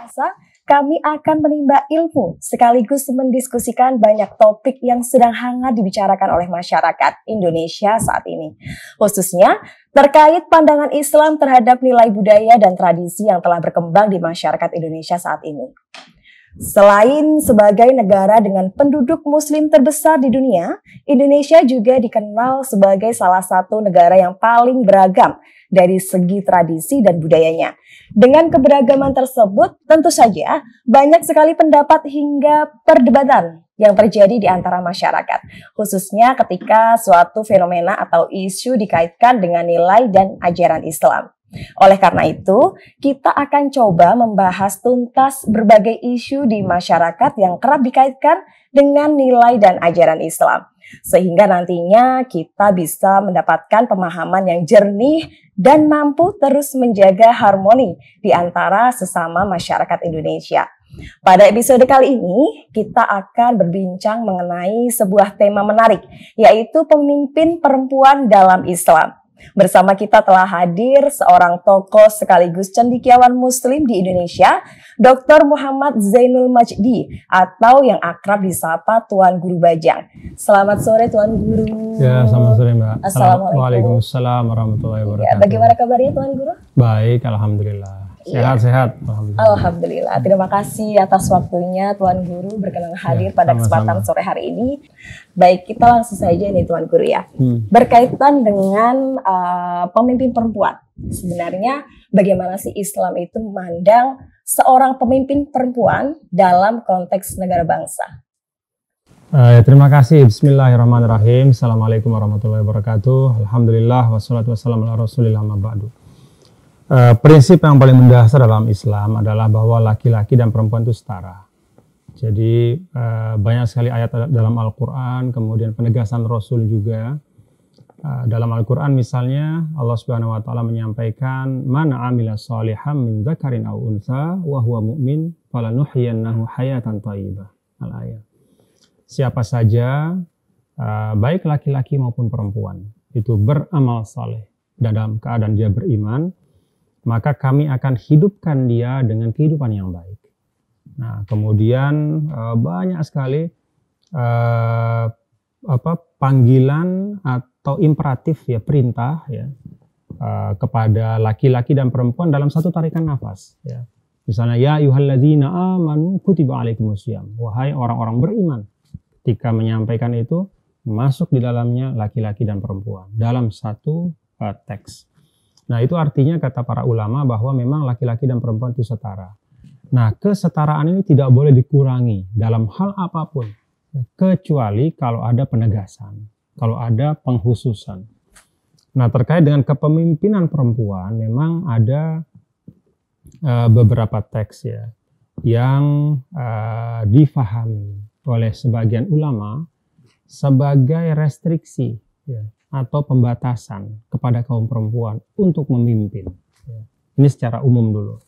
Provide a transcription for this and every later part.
biasa, kami akan menimba ilmu sekaligus mendiskusikan banyak topik yang sedang hangat dibicarakan oleh masyarakat Indonesia saat ini. Khususnya terkait pandangan Islam terhadap nilai budaya dan tradisi yang telah berkembang di masyarakat Indonesia saat ini. Selain sebagai negara dengan penduduk muslim terbesar di dunia, Indonesia juga dikenal sebagai salah satu negara yang paling beragam dari segi tradisi dan budayanya. Dengan keberagaman tersebut, tentu saja banyak sekali pendapat hingga perdebatan yang terjadi di antara masyarakat, khususnya ketika suatu fenomena atau isu dikaitkan dengan nilai dan ajaran Islam. Oleh karena itu, kita akan coba membahas tuntas berbagai isu di masyarakat yang kerap dikaitkan dengan nilai dan ajaran Islam. Sehingga nantinya kita bisa mendapatkan pemahaman yang jernih dan mampu terus menjaga harmoni di antara sesama masyarakat Indonesia. Pada episode kali ini, kita akan berbincang mengenai sebuah tema menarik, yaitu pemimpin perempuan dalam Islam. Bersama kita telah hadir seorang tokoh sekaligus cendekiawan muslim di Indonesia, Dr. Muhammad Zainul Majdi, atau yang akrab disapa Tuan Guru Bajang. Selamat sore Tuan Guru. Ya, selamat sore Mbak. Assalamualaikum. Waalaikumsalam warahmatullahi wabarakatuh. Ya, bagaimana kabarnya Tuan Guru? Baik, alhamdulillah. Sehat-sehat. Alhamdulillah. Terima kasih atas waktunya Tuan Guru berkenan hadir pada kesempatan sore hari ini. Baik, kita langsung saja nih Tuan Guru ya. Berkaitan dengan pemimpin perempuan. Sebenarnya bagaimana sih Islam itu memandang seorang pemimpin perempuan dalam konteks negara bangsa? Terima kasih. Bismillahirrahmanirrahim. Assalamualaikum warahmatullahi wabarakatuh. Alhamdulillah wassalatu wassalamu ala rasulillah ma ba'du. Prinsip yang paling mendasar dalam Islam adalah bahwa laki-laki dan perempuan itu setara. Jadi banyak sekali ayat dalam Al-Quran, kemudian penegasan Rasul juga. Dalam Al-Quran misalnya Allah Subhanahu Wa Taala menyampaikan, "Man 'amila shalihan min dzakarin aw untha wa huwa mu'min falanuhyiyannahu hayatan thayyibah." Al-ayat. Siapa saja, baik laki-laki maupun perempuan, itu beramal saleh dan dalam keadaan dia beriman, maka kami akan hidupkan dia dengan kehidupan yang baik. Nah, kemudian banyak sekali panggilan atau imperatif ya, perintah ya kepada laki-laki dan perempuan dalam satu tarikan nafas ya. Misalnya ya ayyuhalladzina amanu kutiba alaikumusiyam. Wahai orang-orang beriman. Ketika menyampaikan itu masuk di dalamnya laki-laki dan perempuan dalam satu teks. Nah, itu artinya kata para ulama bahwa memang laki-laki dan perempuan itu setara. Nah, kesetaraan ini tidak boleh dikurangi dalam hal apapun, kecuali kalau ada penegasan, kalau ada penghususan. Nah, terkait dengan kepemimpinan perempuan, memang ada beberapa teks ya, yang difahami oleh sebagian ulama sebagai restriksi ya, atau pembatasan kepada kaum perempuan untuk memimpin. Ini secara umum dulu.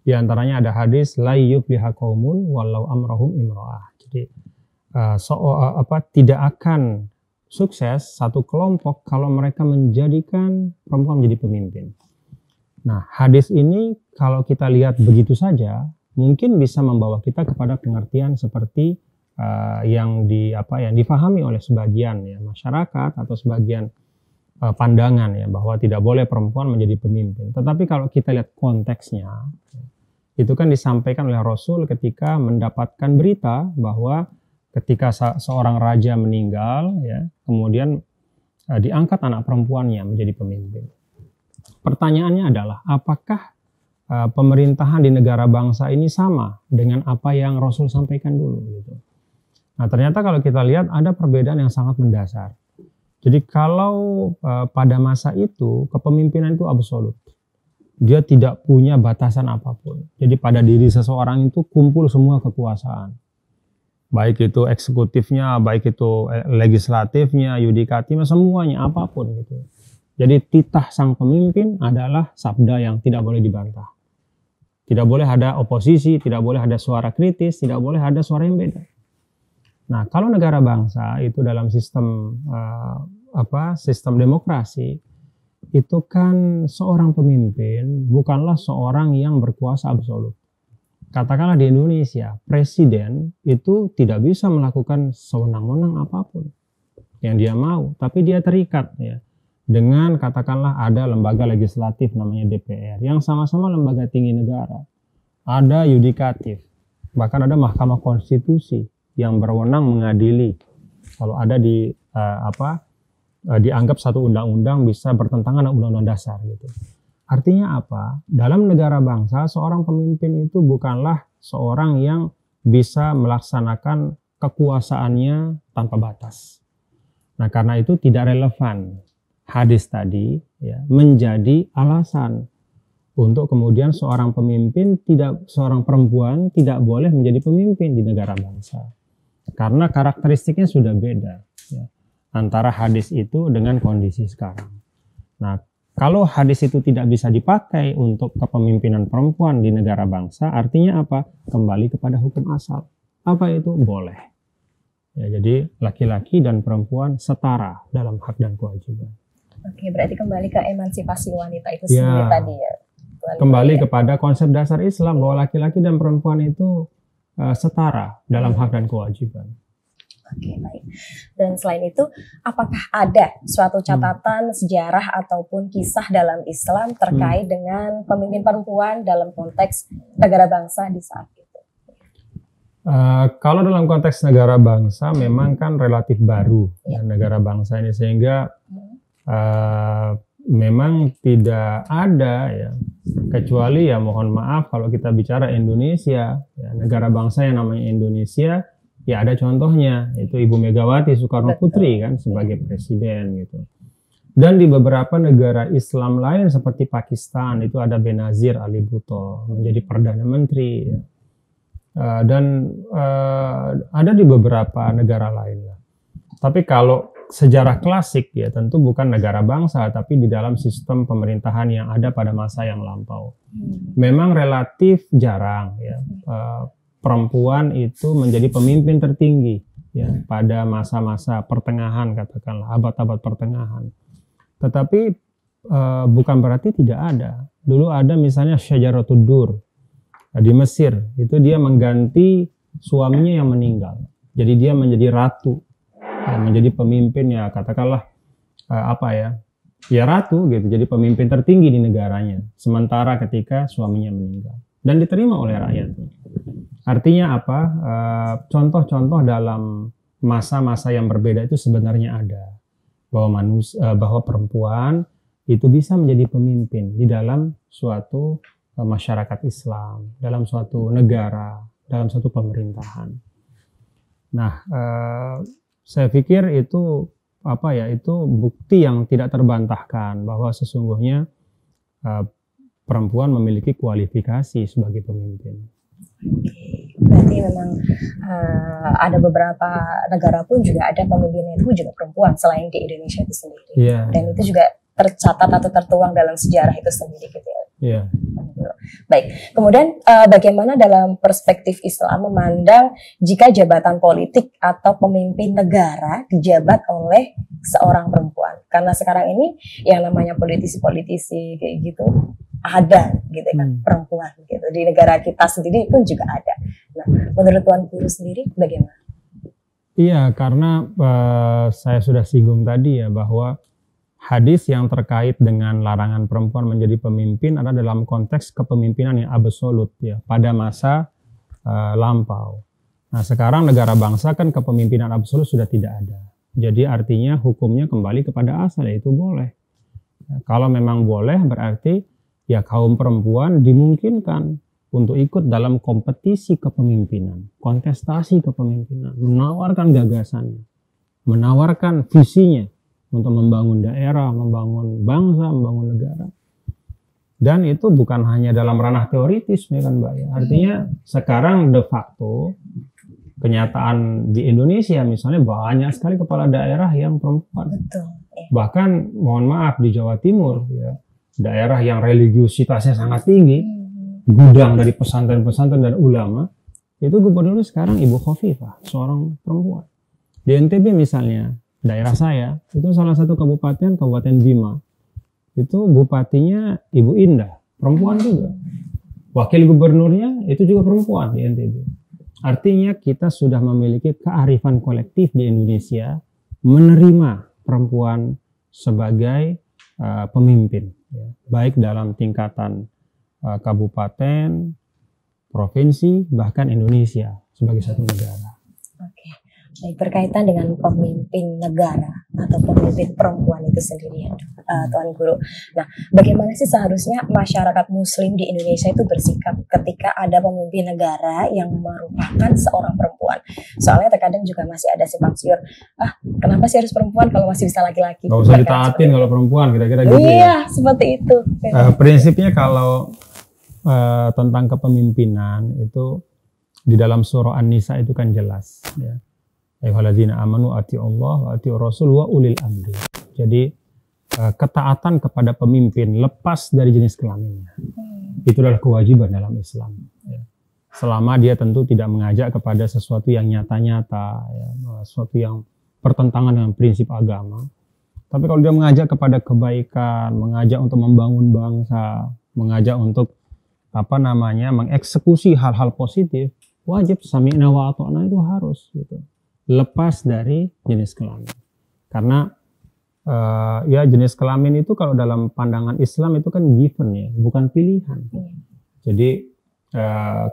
Di antaranya ada hadis la yufliha qaumun walau amrahum imra'ah. Jadi tidak akan sukses satu kelompok kalau mereka menjadikan perempuan menjadi pemimpin. Nah, hadis ini kalau kita lihat begitu saja mungkin bisa membawa kita kepada pengertian seperti yang difahami oleh sebagian ya masyarakat atau sebagian pandangan ya bahwa tidak boleh perempuan menjadi pemimpin. Tetapi kalau kita lihat konteksnya, itu kan disampaikan oleh Rasul ketika mendapatkan berita bahwa ketika seorang raja meninggal ya, kemudian diangkat anak perempuannya menjadi pemimpin. Pertanyaannya adalah apakah pemerintahan di negara bangsa ini sama dengan apa yang Rasul sampaikan dulu gitu. Nah, ternyata kalau kita lihat ada perbedaan yang sangat mendasar. Jadi kalau pada masa itu kepemimpinan itu absolut. Dia tidak punya batasan apapun. Jadi pada diri seseorang itu kumpul semua kekuasaan. Baik itu eksekutifnya, baik itu legislatifnya, yudikatifnya, semuanya apapun gitu. Jadi titah sang pemimpin adalah sabda yang tidak boleh dibantah. Tidak boleh ada oposisi, tidak boleh ada suara kritis, tidak boleh ada suara yang beda. Nah, kalau negara bangsa itu dalam sistem sistem demokrasi itu kan seorang pemimpin bukanlah seorang yang berkuasa absolut. katakanlah di Indonesia, presiden itu tidak bisa melakukan sewenang-wenang apapun yang dia mau, tapi dia terikat ya dengan katakanlah ada lembaga legislatif namanya DPR yang sama-sama lembaga tinggi negara, ada yudikatif, bahkan ada Mahkamah Konstitusi yang berwenang mengadili kalau ada dianggap satu undang-undang bisa bertentangan dengan undang-undang dasar gitu. Artinya apa? Dalam negara bangsa, seorang pemimpin itu bukanlah seorang yang bisa melaksanakan kekuasaannya tanpa batas. Nah, karena itu tidak relevan hadis tadi ya, menjadi alasan untuk kemudian seorang perempuan tidak boleh menjadi pemimpin di negara bangsa. Karena karakteristiknya sudah beda ya, antara hadis itu dengan kondisi sekarang. Nah, kalau hadis itu tidak bisa dipakai untuk kepemimpinan perempuan di negara bangsa, artinya apa? Kembali kepada hukum asal. Apa itu? Boleh. Ya, jadi laki-laki dan perempuan setara dalam hak dan kewajiban. Oke, berarti kembali ke emansipasi wanita itu sendiri tadi ya. Kembali kepada konsep dasar Islam bahwa laki-laki dan perempuan itu setara dalam hak dan kewajiban. Oke, baik. Dan selain itu, apakah ada suatu catatan sejarah ataupun kisah dalam Islam terkait dengan pemimpin perempuan dalam konteks negara bangsa di saat itu? Kalau dalam konteks negara bangsa memang kan relatif baru ya, negara bangsa ini, sehingga memang tidak ada ya, kecuali ya mohon maaf kalau kita bicara Indonesia, ya, negara bangsa yang namanya Indonesia. Ya ada contohnya, itu Ibu Megawati Soekarno Putri kan sebagai presiden gitu. Dan di beberapa negara Islam lain seperti Pakistan itu ada Benazir Ali Bhutto menjadi Perdana Menteri. Ya. Dan ada di beberapa negara lain. Tapi kalau sejarah klasik ya tentu bukan negara bangsa, tapi di dalam sistem pemerintahan yang ada pada masa yang lampau. Memang relatif jarang ya. Perempuan itu menjadi pemimpin tertinggi ya pada masa-masa pertengahan, katakanlah abad-abad pertengahan. Tetapi bukan berarti tidak ada. Dulu ada misalnya Syajaratud Dur di Mesir, itu dia mengganti suaminya yang meninggal. Jadi dia menjadi ratu, ya, menjadi pemimpin ya katakanlah ya ratu gitu, jadi pemimpin tertinggi di negaranya. Sementara ketika suaminya meninggal dan diterima oleh rakyatnya. Artinya apa? Contoh-contoh dalam masa-masa yang berbeda itu sebenarnya ada, bahwa perempuan itu bisa menjadi pemimpin di dalam suatu masyarakat Islam, dalam suatu negara, dalam suatu pemerintahan. Nah, saya pikir itu itu bukti yang tidak terbantahkan bahwa sesungguhnya perempuan memiliki kualifikasi sebagai pemimpin. Berarti memang ada beberapa negara pun juga ada pemimpinnya itu juga perempuan selain di Indonesia itu sendiri. Dan itu juga tercatat atau tertuang dalam sejarah itu sendiri gitu ya. Baik, kemudian bagaimana dalam perspektif Islam memandang jika jabatan politik atau pemimpin negara dijabat oleh seorang perempuan? Karena sekarang ini yang namanya politisi-politisi kayak gitu ada gitu kan, perempuan gitu. Di negara kita sendiri pun juga ada. Nah, menurut Tuan Guru sendiri bagaimana? Iya, karena saya sudah singgung tadi ya bahwa hadis yang terkait dengan larangan perempuan menjadi pemimpin adalah dalam konteks kepemimpinan yang absolut ya pada masa lampau. Nah, sekarang negara bangsa kan kepemimpinan absolut sudah tidak ada. Jadi artinya hukumnya kembali kepada asal, yaitu boleh. Nah, kalau memang boleh berarti ya kaum perempuan dimungkinkan untuk ikut dalam kompetisi kepemimpinan, kontestasi kepemimpinan, menawarkan gagasannya, menawarkan visinya untuk membangun daerah, membangun bangsa, membangun negara. Dan itu bukan hanya dalam ranah teoritis, ya kan Mbak ya. Artinya sekarang de facto kenyataan di Indonesia misalnya banyak sekali kepala daerah yang perempuan. Betul. Bahkan mohon maaf di Jawa Timur ya, daerah yang religiusitasnya sangat tinggi, gudang dari pesantren-pesantren dan ulama, itu gubernur sekarang Ibu Khofifah, seorang perempuan. Di NTB misalnya, daerah saya, itu salah satu Kabupaten Bima, itu bupatinya Ibu Indah, perempuan juga. Wakil gubernurnya itu juga perempuan di NTB. Artinya kita sudah memiliki kearifan kolektif di Indonesia menerima perempuan sebagai pemimpin, ya. Baik dalam tingkatan kabupaten, provinsi, bahkan Indonesia sebagai satu negara. Oke. Baik, berkaitan dengan pemimpin negara atau pemimpin perempuan itu sendiri ya, Tuan Guru. Nah, bagaimana sih seharusnya masyarakat Muslim di Indonesia itu bersikap ketika ada pemimpin negara yang merupakan seorang perempuan? Soalnya terkadang juga masih ada simpang siur, kenapa sih harus perempuan kalau masih bisa laki-laki? Gak usah ditaatin kalau perempuan, kira-kira gitu. Iya, seperti itu. Prinsipnya kalau tentang kepemimpinan itu di dalam surah An-Nisa itu kan jelas, ya. Ayyuhalladzina amanu atii'ullah wa atii'ur rasul wa ulil amri. Jadi ketaatan kepada pemimpin lepas dari jenis kelaminnya. Itu adalah kewajiban dalam Islam, ya. Selama dia tentu tidak mengajak kepada sesuatu yang nyata-nyata, ya, sesuatu yang bertentangan dengan prinsip agama. Tapi kalau dia mengajak kepada kebaikan, mengajak untuk membangun bangsa, mengajak untuk mengeksekusi hal-hal positif, wajib sami'na wa ata'na itu harus gitu. Lepas dari jenis kelamin. Karena ya jenis kelamin itu kalau dalam pandangan Islam itu kan given ya, bukan pilihan. Jadi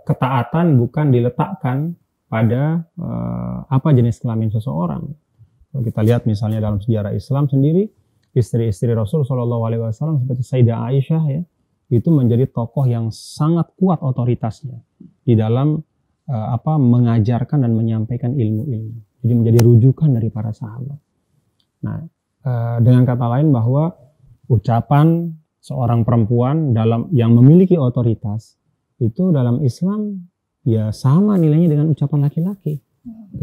ketaatan bukan diletakkan pada apa jenis kelamin seseorang. Kalau kita lihat misalnya dalam sejarah Islam sendiri, istri-istri Rasul SAW seperti Sayyidah Aisyah ya, itu menjadi tokoh yang sangat kuat otoritasnya di dalam mengajarkan dan menyampaikan ilmu-ilmu. Jadi menjadi rujukan dari para sahabat. Nah, dengan kata lain bahwa ucapan seorang perempuan yang memiliki otoritas itu dalam Islam ya sama nilainya dengan ucapan laki-laki.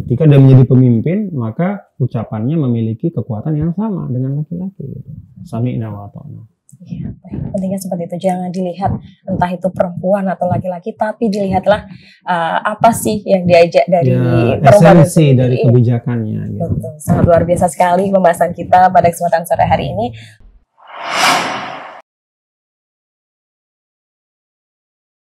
Ketika dia menjadi pemimpin, maka ucapannya memiliki kekuatan yang sama dengan laki-laki. Gitu. Sami'na wa ata'na. Ya, baik. Pentingnya seperti itu, jangan dilihat entah itu perempuan atau laki-laki, tapi dilihatlah apa sih yang diajak dari perempuan esensi dari kebijakannya. Gitu. Betul, sangat luar biasa sekali pembahasan kita pada kesempatan sore hari ini.